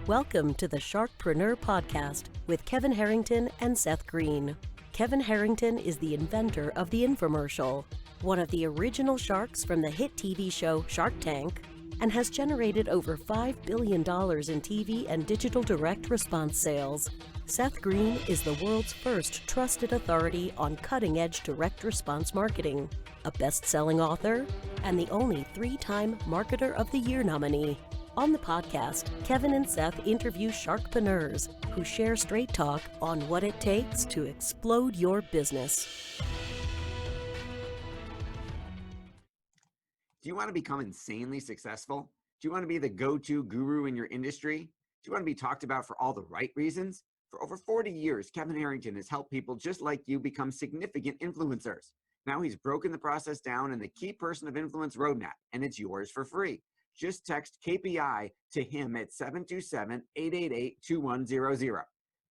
Welcome to the SharkPreneur podcast with Kevin Harrington and Seth Greene. Kevin Harrington is the inventor of the infomercial, one of the original sharks from the hit TV show Shark Tank, and has generated over $5 billion in TV and digital direct response sales. Seth Greene is the world's first trusted authority on cutting-edge direct response marketing, a best-selling author, and the only 3-time Marketer of the Year nominee. On the podcast, Kevin and Seth interview sharkpreneurs who share straight talk on what it takes to explode your business. Do you want to become insanely successful? Do you want to be the go-to guru in your industry? Do you want to be talked about for all the right reasons? For over 40 years, Kevin Harrington has helped people just like you become significant influencers. Now he's broken the process down in the Key Person of Influence roadmap, and it's yours for free. Just text KPI to him at 727-888-2100.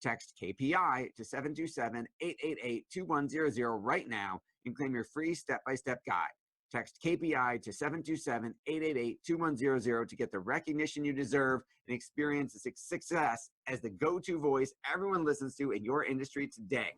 Text KPI to 727-888-2100 right now and claim your free step-by-step guide. Text KPI to 727-888-2100 to get the recognition you deserve and experience the success as the go-to voice everyone listens to in your industry today.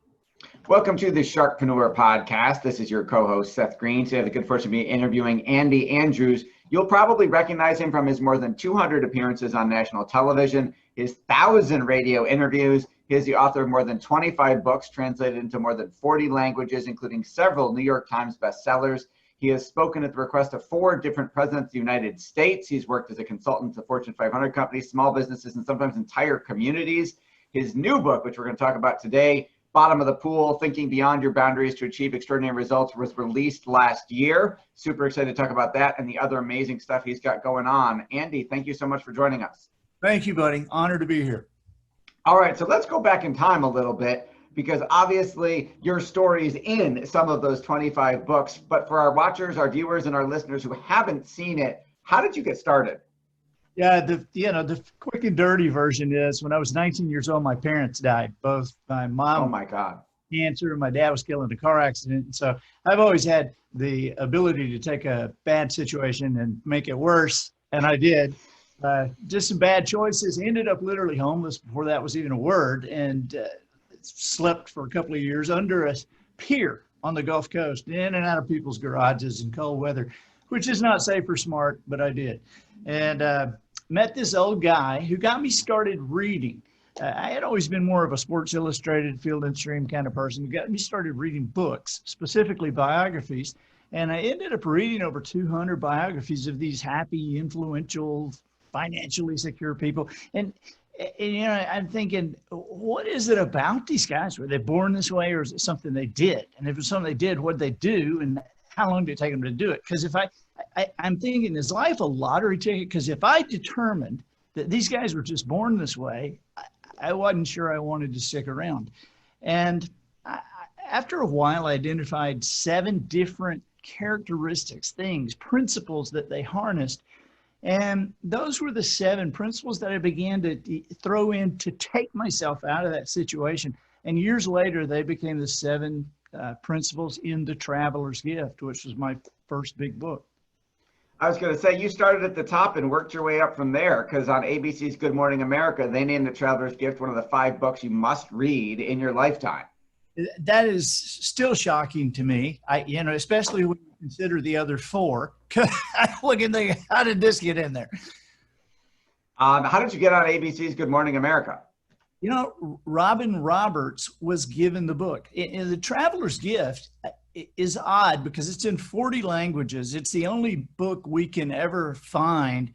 Welcome to the SharkPreneur podcast. This is your co-host, Seth Greene. Today I have the good fortune of being interviewing Andy Andrews. You'll probably recognize him from his more than 200 appearances on national television, his 1,000 radio interviews. He is the author of more than 25 books translated into more than 40 languages, including several New York Times bestsellers. He has spoken at the request of 4 different presidents of the United States. He's worked as a consultant to Fortune 500 companies, small businesses, and sometimes entire communities. His new book, which we're going to talk about today, Bottom of the Pool, Thinking Beyond Your Boundaries to Achieve Extraordinary Results, was released last year. Super excited to talk about that and the other amazing stuff he's got going on. Andy, thank you so much for joining us. Thank you, buddy. Honored to be here. All right, so let's go back in time a little bit, because obviously your story's in some of those 25 books. But for our watchers, our viewers, and our listeners who haven't seen it, how did you get started? Yeah, the quick and dirty version is when I was 19 years old, my parents died. Both my mom, Oh my God, cancer, and my dad was killed in a car accident. And so I've always had the ability to take a bad situation and make it worse, and I did. Just some bad choices. Ended up literally homeless before that was even a word, and slept for a couple of years under a pier on the Gulf Coast, in and out of people's garages in cold weather, which is not safe or smart, but I did. And met this old guy who got me started reading. I had always been more of a Sports Illustrated, Field and Stream kind of person. Who got me started reading books, specifically biographies. And I ended up reading over 200 biographies of these happy, influential, financially secure people. And you know, I'm thinking, what is it about these guys? Were they born this way, or is it something they did? And if it was something they did, what did they do? And how long did it take them to do it? Because if I'm thinking, is life a lottery ticket? Because if I determined that these guys were just born this way, I wasn't sure I wanted to stick around. And after a while, I identified 7 different characteristics, things, principles that they harnessed. And those were the 7 principles that I began to throw in to take myself out of that situation. And years later, they became the 7 principles in The Traveler's Gift, which was my first big book. I was going to say, you started at the top and worked your way up from there, because on ABC's Good Morning America, they named The Traveler's Gift one of the 5 books you must read in your lifetime. That is still shocking to me. Especially when you consider the other 4. I look and think, how did this get in there? How did you get on ABC's Good Morning America? You know, Robin Roberts was given the book. In The Traveler's Gift is odd because it's in 40 languages. It's the only book we can ever find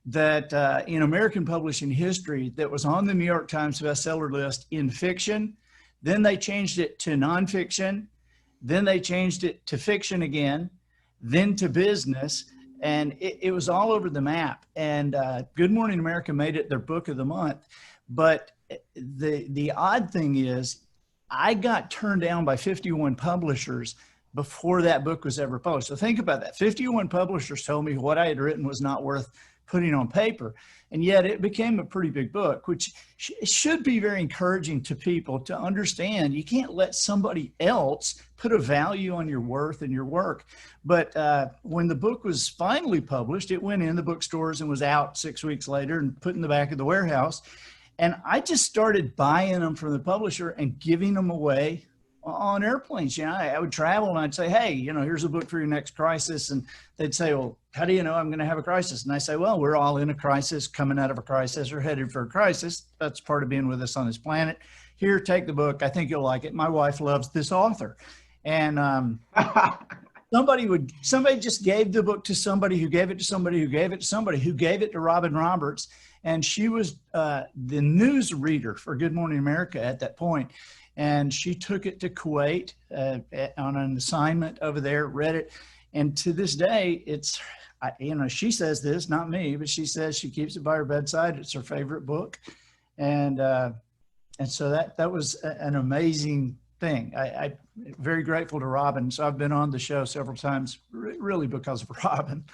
that in American publishing history that was on the New York Times bestseller list in fiction. Then they changed it to nonfiction. Then they changed it to fiction again, then to business. And it was all over the map. And Good Morning America made it their book of the month. But the odd thing is, I got turned down by 51 publishers before that book was ever published. So think about that. 51 publishers told me what I had written was not worth putting on paper. And yet it became a pretty big book, which should be very encouraging to people to understand you can't let somebody else put a value on your worth and your work. But when the book was finally published, it went in the bookstores and was out 6 weeks later and put in the back of the warehouse. And I just started buying them from the publisher and giving them away on airplanes. You know, I would travel and I'd say, hey, you know, here's a book for your next crisis. And they'd say, well, how do you know I'm going to have a crisis? And I say, well, we're all in a crisis, coming out of a crisis, or headed for a crisis. That's part of being with us on this planet. Here, take the book. I think you'll like it. My wife loves this author. And somebody just gave the book to somebody who gave it to somebody who gave it to somebody who gave it to Robin Roberts. And she was the news reader for Good Morning America at that point. And she took it to Kuwait on an assignment over there, read it. And to this day, it's, you know, she says this, not me, but she says she keeps it by her bedside. It's her favorite book. And so that was an amazing thing. I'm very grateful to Robin. So I've been on the show several times, really because of Robin.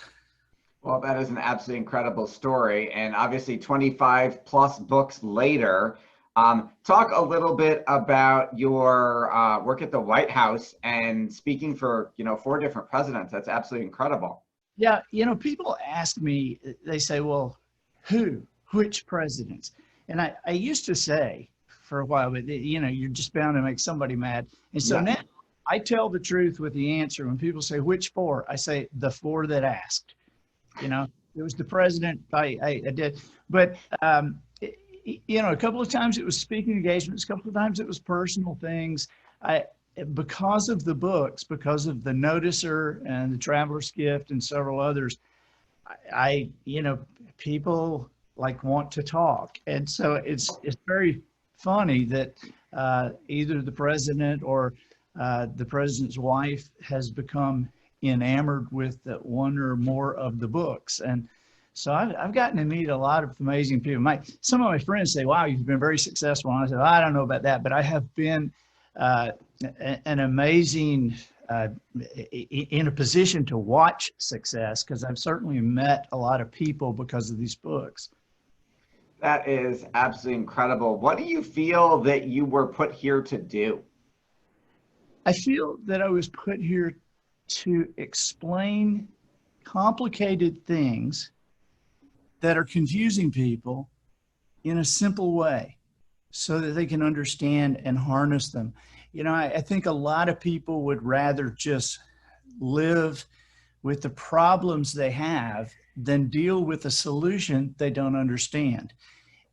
Well, that is an absolutely incredible story. And obviously 25 plus books later, talk a little bit about your work at the White House and speaking for, you know, 4 different presidents. That's absolutely incredible. Yeah. You know, people ask me, they say, well, which presidents? And I used to say for a while, but you know, you're just bound to make somebody mad. And so now I tell the truth with the answer. When people say, which 4? I say the 4 that asked. You know, it was the president. I did. But, you know, a couple of times it was speaking engagements, a couple of times it was personal things. Because of the books, because of the Noticer and the Traveler's Gift and several others, you know, people like want to talk. And so it's very funny that either the president or the president's wife has become enamored with one or more of the books. And so I've gotten to meet a lot of amazing people. Some of my friends say, wow, you've been very successful. And I said, I don't know about that, but I have been an amazing, in a position to watch success, because I've certainly met a lot of people because of these books. That is absolutely incredible. What do you feel that you were put here to do? I feel that I was put here to explain complicated things that are confusing people in a simple way so that they can understand and harness them. You know, I think a lot of people would rather just live with the problems they have than deal with a solution they don't understand.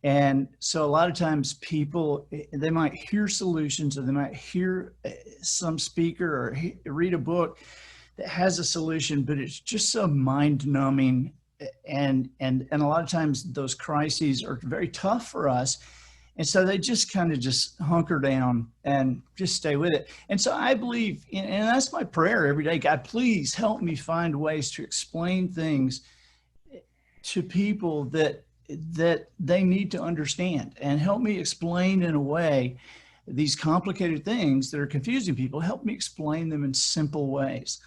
And so a lot of times people, they might hear solutions, or they might hear some speaker or read a book that has a solution, but it's just so mind numbing. And a lot of times those crises are very tough for us. And so they just kind of just hunker down and just stay with it. And so I believe, and that's my prayer every day, God, please help me find ways to explain things to people that they need to understand, and help me explain in a way these complicated things that are confusing people. Help me explain them in simple ways.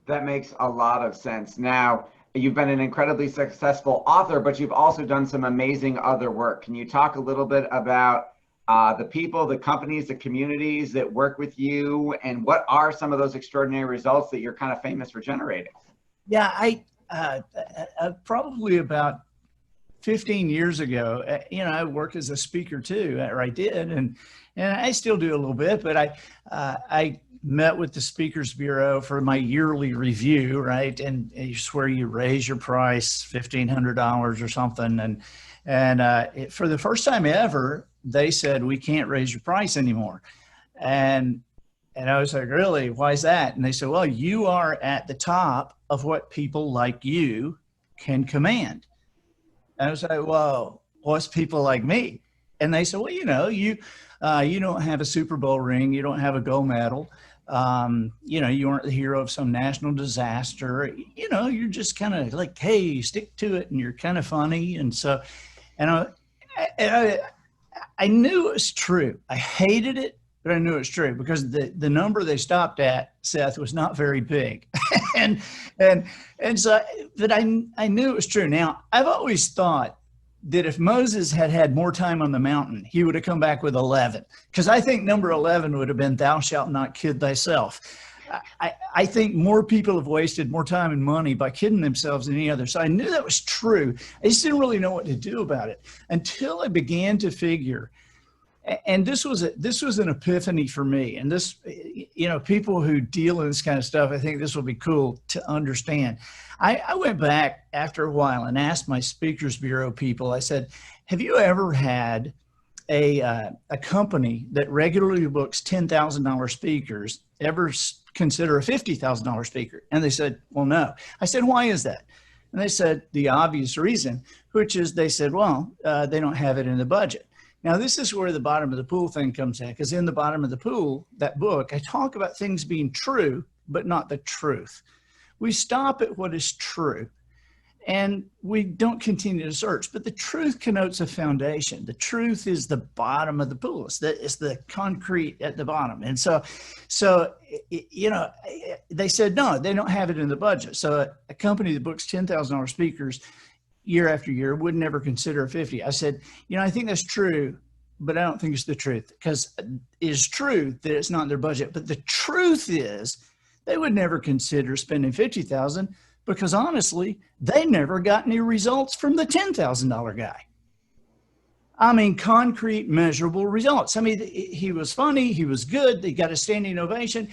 That makes a lot of sense. Now, you've been an incredibly successful author, but you've also done some amazing other work. Can you talk a little bit about the people, the companies, the communities that work with you, and what are some of those extraordinary results that you're kind of famous for generating? Yeah, I probably about 15 years ago, you know, I worked as a speaker too, or I did, and I still do a little bit, but I met with the Speakers Bureau for my yearly review, right? And it's where you raise your price $1,500 or something. And for the first time ever, they said, we can't raise your price anymore. And I was like, really? Why is that? And they said, well, you are at the top of what people like you can command. And I was like, well, what's people like me? And they said, well, you know, you don't have a Super Bowl ring. You don't have a gold medal. You know, you aren't the hero of some national disaster. You know, you're just kind of like, hey, stick to it. And you're kind of funny. And so, and I knew it was true. I hated it, but I knew it was true because the number they stopped at, Seth, was not very big. and so, but I knew it was true. Now, I've always thought that if Moses had had more time on the mountain, he would have come back with 11. Because I think number 11 would have been, thou shalt not kid thyself. I think more people have wasted more time and money by kidding themselves than any other. So I knew that was true. I just didn't really know what to do about it until I began to figure. And this was an epiphany for me. And this, people who deal in this kind of stuff, I think this will be cool to understand. I went back after a while and asked my Speakers Bureau people, I said, have you ever had a company that regularly books $10,000 speakers ever consider a $50,000 speaker? And they said, well, no. I said, why is that? And they said, the obvious reason, which is they said, well, they don't have it in the budget. Now, this is where the bottom of the pool thing comes in, because in the bottom of the pool, that book, I talk about things being true, but not the truth. We stop at what is true, and we don't continue to search. But the truth connotes a foundation. The truth is the bottom of the pool. It's the concrete at the bottom. And so they said, no, they don't have it in the budget. So a company that books $10,000 speakers year after year would never consider a 50. I said, I think that's true, but I don't think it's the truth, because it is true that it's not in their budget. But the truth is they would never consider spending $50,000 because honestly, they never got any results from the $10,000 guy. I mean, concrete, measurable results. I mean, he was funny, he was good, they got a standing ovation.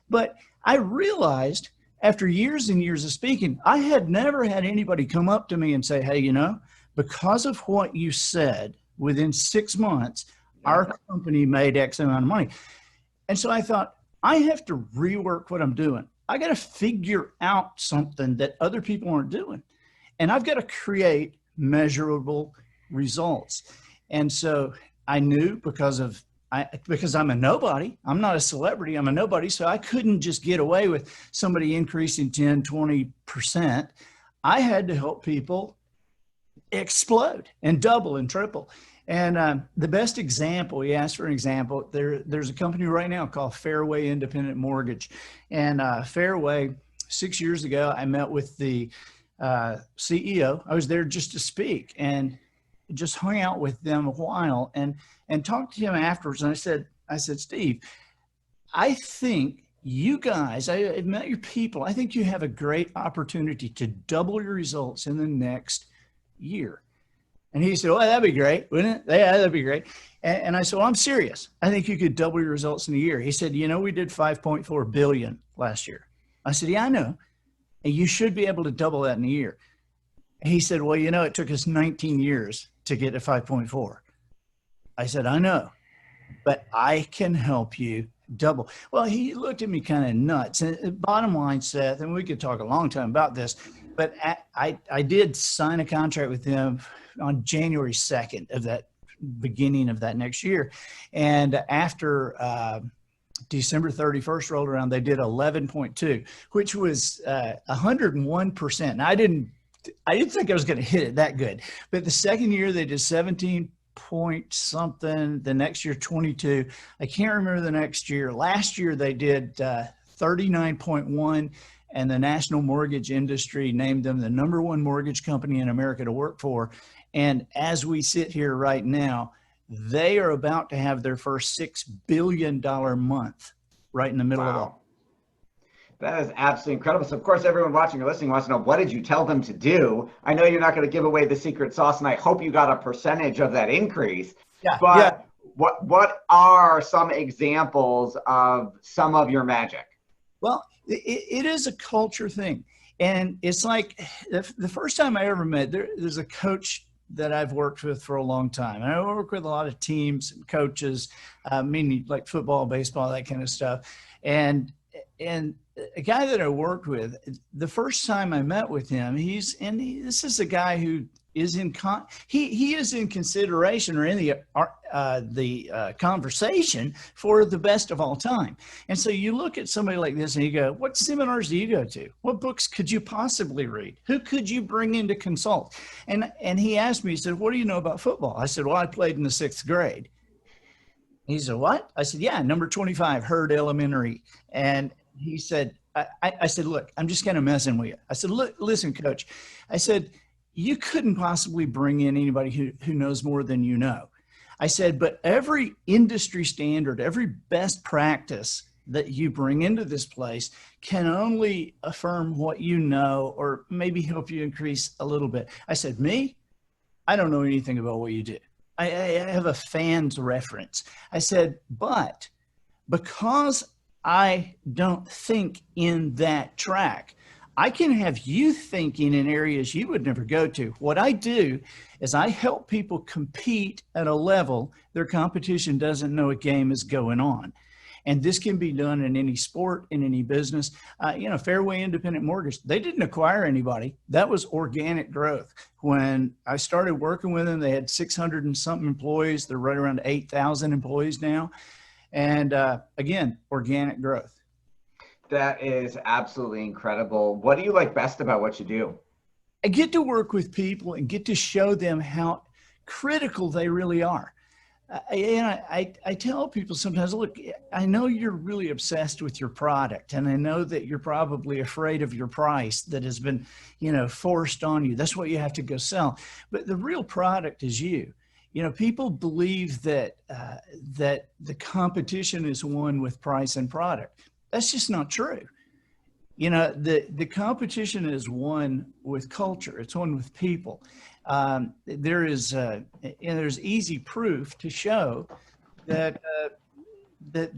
But I realized after years and years of speaking, I had never had anybody come up to me and say, hey, because of what you said, within 6 months, our company made X amount of money. And so I thought, I have to rework what I'm doing. I got to figure out something that other people aren't doing. And I've got to create measurable results. And so I knew because I'm a nobody, I'm not a celebrity, I'm a nobody. So I couldn't just get away with somebody increasing 10, 20%. I had to help people explode and double and triple. And the best example, you asked for an example, there's a company right now called Fairway Independent Mortgage. And Fairway, 6 years ago, I met with the CEO. I was there just to speak and just hung out with them a while and talked to him afterwards. And I said, Steve, I think you guys, I've met your people. I think you have a great opportunity to double your results in the next year. And he said, well, that'd be great, wouldn't it? Yeah, that'd be great. And I said, well, I'm serious. I think you could double your results in a year. He said, we did 5.4 billion last year. I said, yeah, I know. And you should be able to double that in a year. And he said, well, it took us 19 years to get to 5.4. I said, I know, but I can help you double. Well, he looked at me kind of nuts. And bottom line, Seth, and we could talk a long time about this, but I did sign a contract with them on January 2nd of that beginning of that next year. And after December 31st rolled around, they did 11.2, which was 101%. Now, I didn't think I was going to hit it that good, but the second year they did 17 point something, the next year 22. I can't remember the next year. Last year they did 39.1, and the national mortgage industry named them the #1 mortgage company in America to work for. And as we sit here right now, they are about to have their first $6 billion month right in the middle of it all. That is absolutely incredible. So, of course, everyone watching or listening wants to know, what did you tell them to do? I know you're not going to give away the secret sauce, and I hope you got a percentage of that increase. Yeah. But yeah. What are some examples of some of your magic? Well, it is a culture thing. And it's like the first time I ever met, there's a coach that I've worked with for a long time. And I work with a lot of teams and coaches, meaning like football, baseball, that kind of stuff. And a guy that I worked with, the first time I met with him, this is a guy who is he is in consideration or in the conversation for the best of all time. And so you look at somebody like this and you go, what seminars do you go to? What books could you possibly read? Who could you bring in to consult? And he asked me, he said, what do you know about football? I said, well, I played in the 6th grade. He said, what? I said, yeah, number 25, Herd Elementary. And he said, I said, look, I'm just kind of messing with you. I said, look, listen, coach. I said, you couldn't possibly bring in anybody who knows more than you know. I said, but every industry standard, every best practice that you bring into this place can only affirm what you know or maybe help you increase a little bit. I said, me? I don't know anything about what you do. I have a fan's reference. I said, but because I don't think in that track, I can have you thinking in areas you would never go to. What I do is I help people compete at a level their competition doesn't know a game is going on. And this can be done in any sport, in any business. Fairway Independent Mortgage, they didn't acquire anybody. That was organic growth. When I started working with them, they had 600 and something employees. They're right around 8,000 employees now. And again, organic growth. That is absolutely incredible. What do you like best about what you do? I get to work with people and get to show them how critical they really are. I tell people sometimes, look, I know you're really obsessed with your product, and I know that you're probably afraid of your price that has been, forced on you. That's what you have to go sell. But the real product is you. People believe that that the competition is won with price and product. That's just not true. The competition is won with culture. It's won with people. There's easy proof to show that that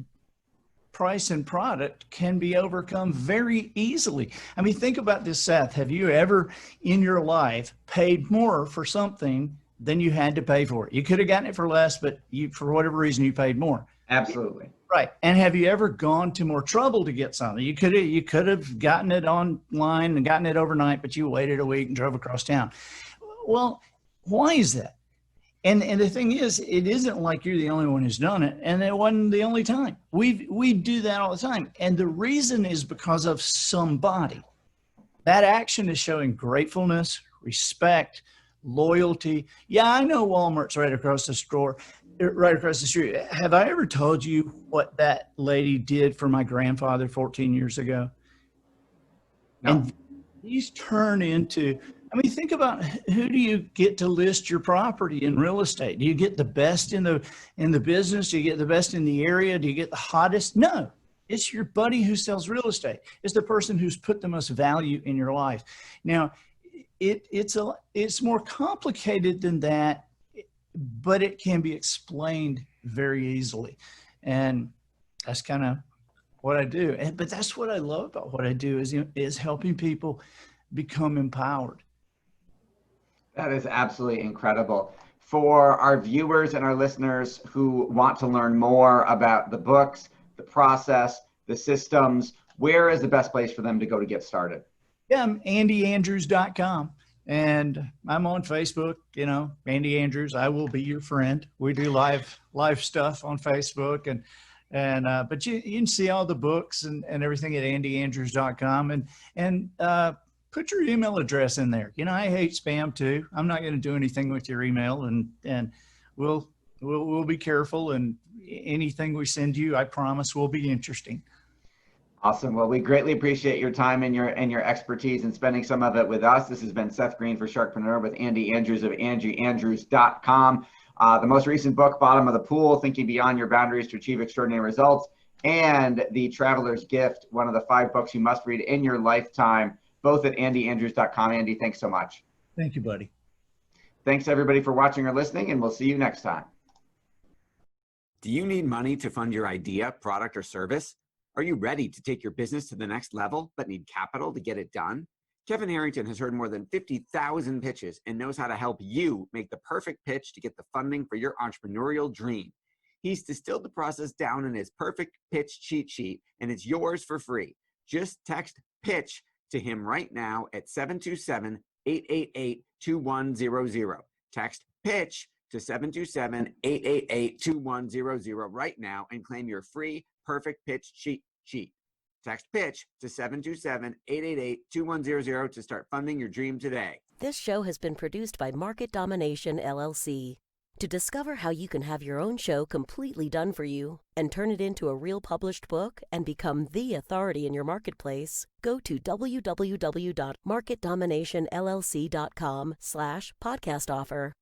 price and product can be overcome very easily. I mean, think about this, Seth. Have you ever in your life paid more for something than you had to pay for it? You could have gotten it for less, but for whatever reason, you paid more. Absolutely. Right. And have you ever gone to more trouble to get something? You could have gotten it online and gotten it overnight, but you waited a week and drove across town. Well, why is that? And the thing is, it isn't like you're the only one who's done it, and it wasn't the only time. We do that all the time. And the reason is because of somebody. That action is showing gratefulness, respect, loyalty. Yeah, I know Walmart's right across the street. Have I ever told you what that lady did for my grandfather 14 years ago? No. And these turn into, think about, who do you get to list your property in real estate? Do you get the best in the business? Do you get the best in the area? Do you get the hottest? No, it's your buddy who sells real estate. It's the person who's put the most value in your life. Now, it's more complicated than that, but it can be explained very easily. And that's kind of what I do. But that's what I love about what I do is helping people become empowered. That is absolutely incredible. For our viewers and our listeners who want to learn more about the books, the process, the systems, where is the best place for them to go to get started? Yeah, I'm andyandrews.com. And I'm on Facebook, Andy Andrews. I will be your friend. We do live stuff on Facebook, but you can see all the books and everything at andyandrews.com, and put your email address in there. I hate spam too. I'm not going to do anything with your email, and we'll be careful. And anything we send you, I promise, will be interesting. Awesome. Well, we greatly appreciate your time and your expertise and spending some of it with us. This has been Seth Greene for SharkPreneur with Andy Andrews of AndrewAndrews.com. The most recent book, Bottom of the Pool, Thinking Beyond Your Boundaries to Achieve Extraordinary Results, and The Traveler's Gift, one of the 5 books you must read in your lifetime, both at AndyAndrews.com. Andy, thanks so much. Thank you, buddy. Thanks, everybody, for watching or listening, and we'll see you next time. Do you need money to fund your idea, product, or service? Are you ready to take your business to the next level, but need capital to get it done? Kevin Harrington has heard more than 50,000 pitches and knows how to help you make the perfect pitch to get the funding for your entrepreneurial dream. He's distilled the process down in his perfect pitch cheat sheet, and it's yours for free. Just text PITCH to him right now at 727-888-2100. Text PITCH to 727-888-2100 right now and claim your free perfect pitch cheat sheet. Text PITCH to 727-888-2100 to start funding your dream today. This show has been produced by Market Domination, LLC. To discover how you can have your own show completely done for you and turn it into a real published book and become the authority in your marketplace, go to www.marketdominationllc.com/podcast offer.